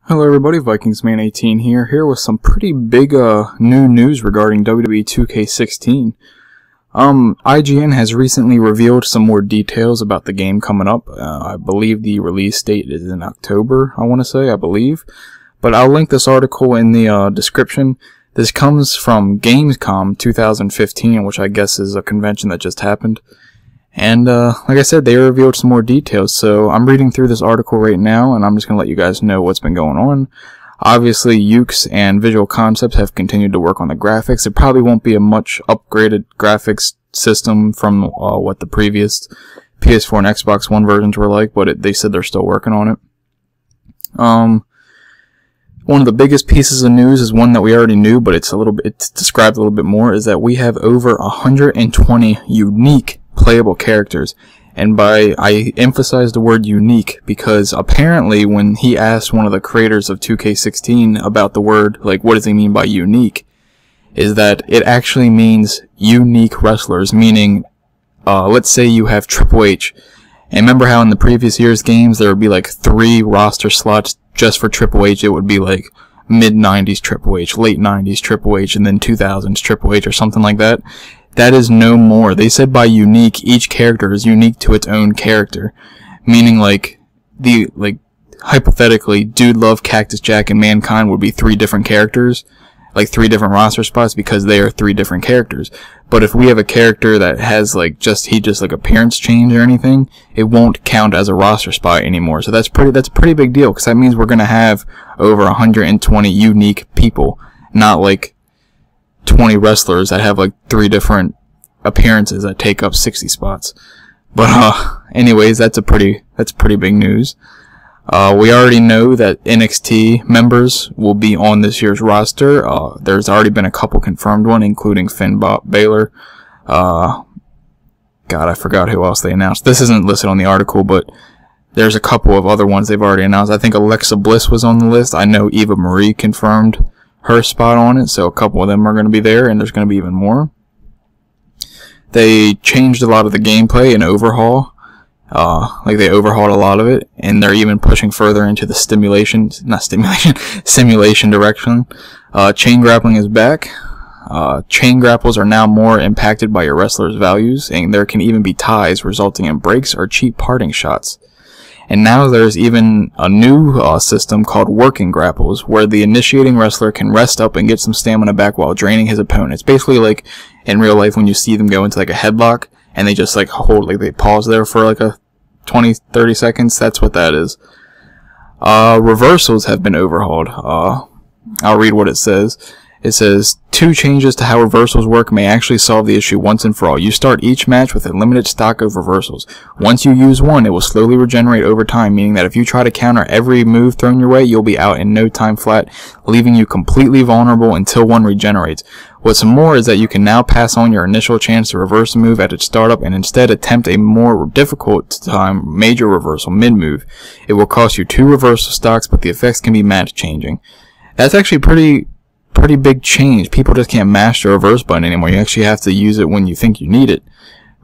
Hello everybody, VikingsMan18 here with some pretty big new news regarding WWE 2K16. IGN has recently revealed some more details about the game coming up. I believe the release date is in October, I believe. But I'll link this article in the description. This comes from Gamescom 2015, which I guess is a convention that just happened. And, like I said, they revealed some more details, so I'm reading through this article right now, and I'm just gonna let you guys know what's been going on. Obviously, Ukes and Visual Concepts have continued to work on the graphics. It probably won't be a much upgraded graphics system from, what the previous PS4 and Xbox One versions were like, but they said they're still working on it. One of the biggest pieces of news is one that we already knew, but it's described a little bit more, is that we have over 120 unique playable characters. And I emphasize the word unique because apparently when he asked one of the creators of 2K16 about the word, like, what does he mean by unique, is that it actually means unique wrestlers, meaning, let's say you have Triple H, and remember how in the previous year's games there would be like 3 roster slots just for Triple H. It would be like mid-90s Triple H, late 90s Triple H, and then 2000s Triple H or something like that. That is no more. They said by unique, each character is unique to its own character. Meaning hypothetically, Dude Love, Cactus Jack, and Mankind would be 3 different characters. Like 3 different roster spots because they are 3 different characters. But if we have a character that has just appearance change or anything, it won't count as a roster spot anymore. So that's a pretty big deal, because that means we're gonna have over 120 unique people, not like 20 wrestlers that have 3 different appearances that take up 60 spots. But anyways, that's pretty big news. We already know that NXT members will be on this year's roster. There's already been a couple confirmed one, including Finn Balor. God, I forgot who else they announced. This isn't listed on the article, but there's a couple of other ones they've already announced. I think Alexa Bliss was on the list. I know Eva Marie confirmed her spot on it, so a couple of them are going to be there, and there's going to be even more. They changed a lot of the gameplay and overhaul. They overhauled a lot of it, and they're even pushing further into the simulation direction. Chain grappling is back. Chain grapples are now more impacted by your wrestler's values, and there can even be ties resulting in breaks or cheap parting shots. And now there's even a new system called working grapples, where the initiating wrestler can rest up and get some stamina back while draining his opponent. It's basically like in real life when you see them go into a headlock, and they just hold, they pause there for a 20-30 seconds. That's what that is. Reversals have been overhauled. I'll read what it says. It says, 2 changes to how reversals work may actually solve the issue once and for all. You start each match with a limited stock of reversals. Once you use one, it will slowly regenerate over time, meaning that if you try to counter every move thrown your way, you'll be out in no time flat, leaving you completely vulnerable until one regenerates. What's more is that you can now pass on your initial chance to reverse a move at its startup and instead attempt a more difficult time major reversal mid-move. It will cost you 2 reversal stocks, but the effects can be match changing. That's actually pretty big change. People just can't mash the reverse button anymore. You actually have to use it when you think you need it,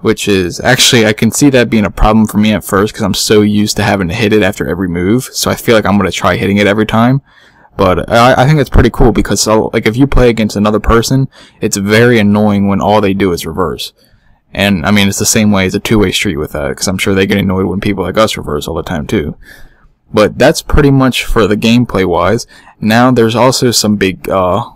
which is actually, I can see that being a problem for me at first because I'm so used to having to hit it after every move, so I feel like I'm going to try hitting it every time. But I think it's pretty cool because if you play against another person, it's very annoying when all they do is reverse. And I mean, it's the same way as a two-way street with that, because I'm sure they get annoyed when people like us reverse all the time too. But that's pretty much for the gameplay wise. Now there's also some big additions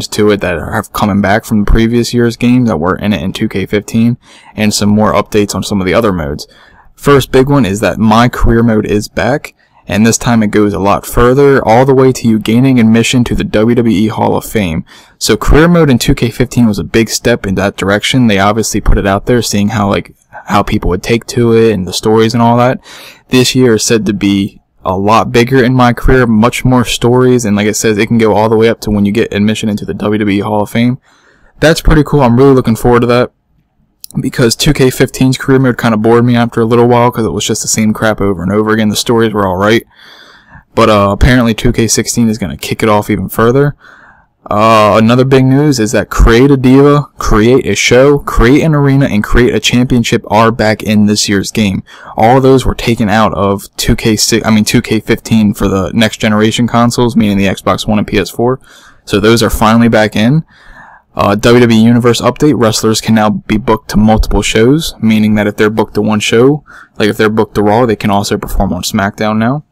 to it that are coming back from the previous year's games that were in it in 2K15, and some more updates on some of the other modes. First big one is that My Career mode is back, and this time it goes a lot further, all the way to you gaining admission to the WWE Hall of Fame. So Career mode in 2K15 was a big step in that direction. They obviously put it out there, seeing how people would take to it and the stories and all that. This year is said to be a lot bigger in My Career, much more stories, and like it says, it can go all the way up to when you get admission into the WWE Hall of Fame. That's pretty cool. I'm really looking forward to that, because 2K15's Career mode kind of bored me after a little while because it was just the same crap over and over again. The stories were alright, but apparently 2K16 is going to kick it off even further. Another big news is that Create a Diva, Create a Show, Create an Arena, and Create a Championship are back in this year's game. All of those were taken out of 2K15 for the next generation consoles, meaning the Xbox One and PS4. So those are finally back in. WWE Universe update, wrestlers can now be booked to multiple shows, meaning that if they're booked to one show, like if they're booked to Raw, they can also perform on SmackDown now.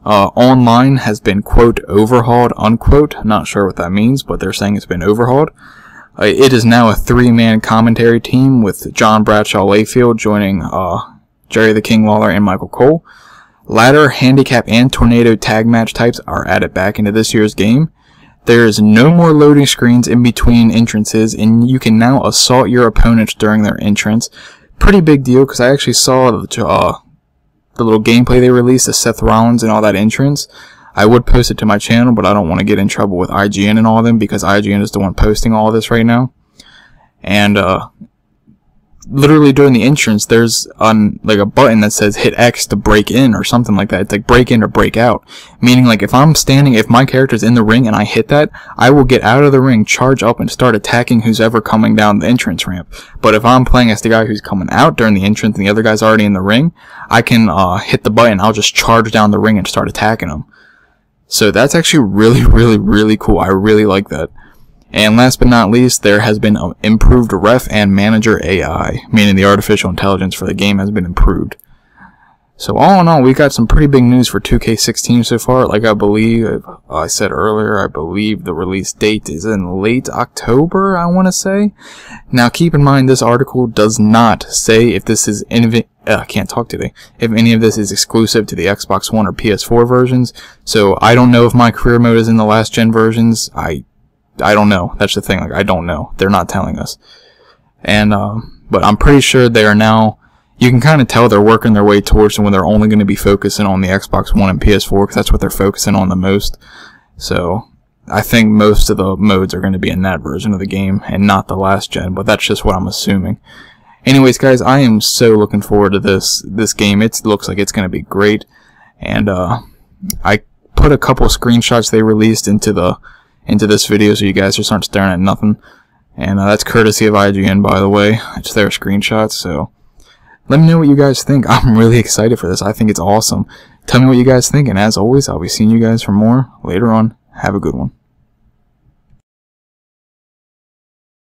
Online has been, quote, overhauled, unquote. Not sure what that means, but they're saying it's been overhauled. It is now a 3-man commentary team with John Bradshaw Layfield joining Jerry the King Lawler and Michael Cole. Ladder, handicap, and tornado tag match types are added back into this year's game. There is no more loading screens in between entrances, and you can now assault your opponents during their entrance. Pretty big deal, because I actually saw the little gameplay they released of Seth Rollins and all that entrance. I would post it to my channel, but I don't want to get in trouble with IGN and all of them, because IGN is the one posting all of this right now. And literally during the entrance, there's like a button that says hit X to break in or something like that. It's like break in or break out, meaning like if my character's in the ring and I hit that, I will get out of the ring, charge up, and start attacking who's ever coming down the entrance ramp. But if I'm playing as the guy who's coming out during the entrance and the other guy's already in the ring, I can hit the button. I'll just charge down the ring and start attacking them. So that's actually really cool. I really like that. And last but not least, there has been improved ref and manager AI, meaning the artificial intelligence for the game has been improved. So all in all, we got some pretty big news for 2K16 so far. Like I said earlier, I believe the release date is in late October, I want to say. Now keep in mind, this article does not say if this is I can't talk today. If any of this is exclusive to the Xbox One or PS4 versions. So I don't know if my career mode is in the last gen versions. I don't know. That's the thing. Like, I don't know. They're not telling us. And, but I'm pretty sure they are now, you can kind of tell they're working their way towards when they're only going to be focusing on the Xbox One and PS4, because that's what they're focusing on the most. So, I think most of the modes are going to be in that version of the game, and not the last gen, but that's just what I'm assuming. Anyways, guys, I am so looking forward to this game. It looks like it's going to be great. And, I put a couple screenshots they released into this video, so you guys just aren't staring at nothing. And that's courtesy of IGN, by the way. It's their screenshots, so let me know what you guys think. I'm really excited for this. I think it's awesome. Tell me what you guys think, and as always, I'll be seeing you guys for more later on. Have a good one.